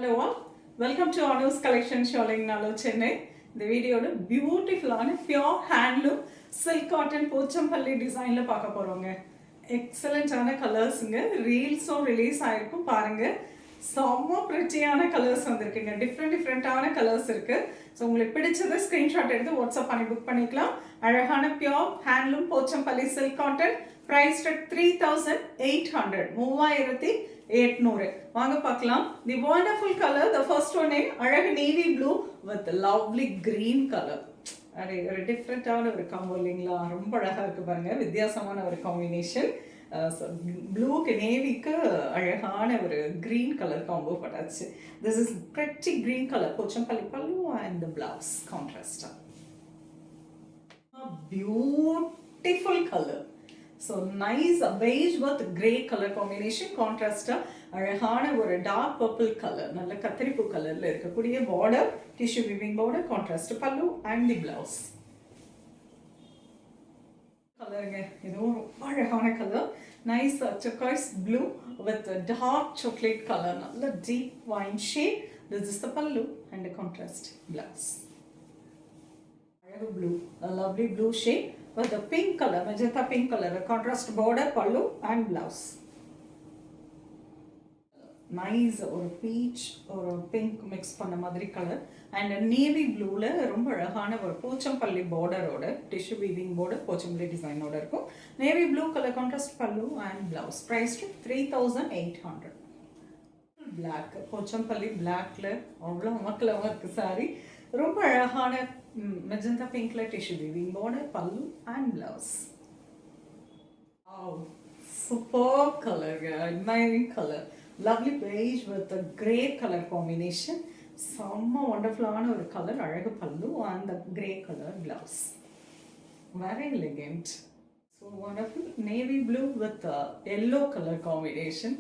Hello all, welcome to Anu's Collection Showing Nalo Chennai. இந்த வீடியோட பியூட்டிஃபுல்லான pure handloom silk cotton Pochampalli டிசைன்ல பார்க்க போறோங்க. எக்ஸலண்டான கலர்ஸுங்க. ரீல்ஸும் ரிலீஸ் ஆயிருக்கும் பாருங்க. செம்ம பிரிட்டியான கலர்ஸ் வந்திருக்குங்க. டிஃப்ரெண்டான கலர்ஸ் இருக்கு. ஸோ உங்களுக்கு பிடிச்சதை ஸ்க்ரீன்ஷாட் எடுத்து வாட்ஸ்அப் பண்ணி புக் பண்ணிக்கலாம். அழகான pure handloom Pochampally silk cotton priced at 3,800 3800. வாங்க பார்க்கலாம். The wonderful color, the first one அழகு navy blue with lovely green color. அது ஒரு டிஃப்ரெண்டான ஒரு காம்போ இல்லைங்களா? ரொம்ப அழகா இருக்கு பாருங்க. வித்தியாசமான ஒரு காம்பினேஷன். ப்ளூக்கு நேவிக்கு அழகான ஒரு green color காம்போ பட்டாச்சு. This is pretty green color. Pochampally பல்லு and the blouse contrast. A beautiful color. So nice beige with grey color combination contrast அழகான ஒரு dark purple color நல்ல கத்திரிப்பூ கலர்ல இருக்கக்கூடிய border tissue weaving border contrast pallu and the blouse கலருங்க இதுவும் ரொம்ப அழகான colour nice turquoise blue with a dark chocolate color நல்ல deep wine shade. This is the pallu and the contrast blouse அழகு blue a lovely blue shade with a pink color, magenta pink color, a contrast border, pallu and blouse. Nice or peach or pink mix பண்ண மாதிரி color and a navy blue ல ரொம்ப அழகான ஒரு Pochampalli border ஓட tissue weaving border Pochampalli design ஓட இருக்கும். Navy blue color contrast pallu and blouse priced 3,800. Black Pochampalli blackல அவ்வளவு மக்களவா இருக்கு saree. ரொம்ப அழகான magenta pink ல tissue weaving border pallu and blouse. Wow, superb color, admiring color. Lovely beige with a grey color combination. Some wonderful ஆன ஒரு color அழகு pallu and the grey color blouse. Very elegant. So wonderful navy blue with a yellow color combination.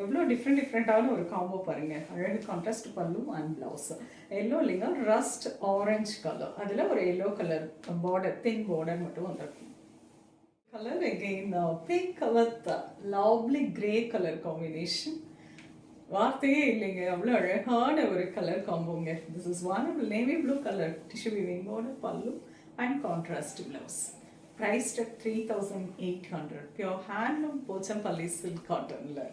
எவ்வளோ டிஃப்ரெண்டான ஒரு combo பாருங்க. அழகு contrast பல்லு and blouse yellow இல்லைங்க ரஸ்ட் ஆரஞ்சு கலர் அதில் ஒரு yellow colour border thin border மட்டும் வந்துருக்கும். Colour again pink with lovely grey colour combination வார்த்தையே இல்லைங்க அவ்வளோ அழகான ஒரு கலர் காம்போங்க. This is one navy blue colour tissue weaving border பல்லு and contrast blouse priced at 3,800 pure handloom Pochampally silk காட்டனில்.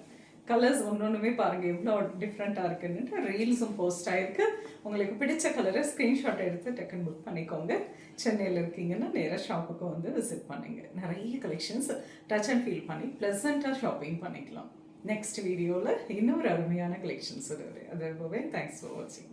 கலர்ஸ் ஒன்றுமே பாருங்கள் எவ்வளோ டிஃப்ரெண்ட்டாக இருக்குன்னுட்டு ரீல்ஸும் போஸ்ட் ஆகிருக்கு. உங்களுக்கு பிடிச்ச கலரை ஸ்க்ரீன்ஷாட் எடுத்து டக்குன்னு புக் பண்ணிக்கோங்க. சென்னையில் இருக்கீங்கன்னா நேராக ஷாப்புக்கு வந்து விசிட் பண்ணுங்க. நிறைய கலெக்ஷன்ஸ் டச் அண்ட் ஃபீல் பண்ணி ப்ளசண்ட்டாக ஷாப்பிங் பண்ணிக்கலாம். நெக்ஸ்ட் வீடியோவில் இன்னொரு அருமையான கலெக்ஷன்ஸ் வருது. அது ரொம்பவே தேங்க்ஸ் ஃபார் வாட்சிங்.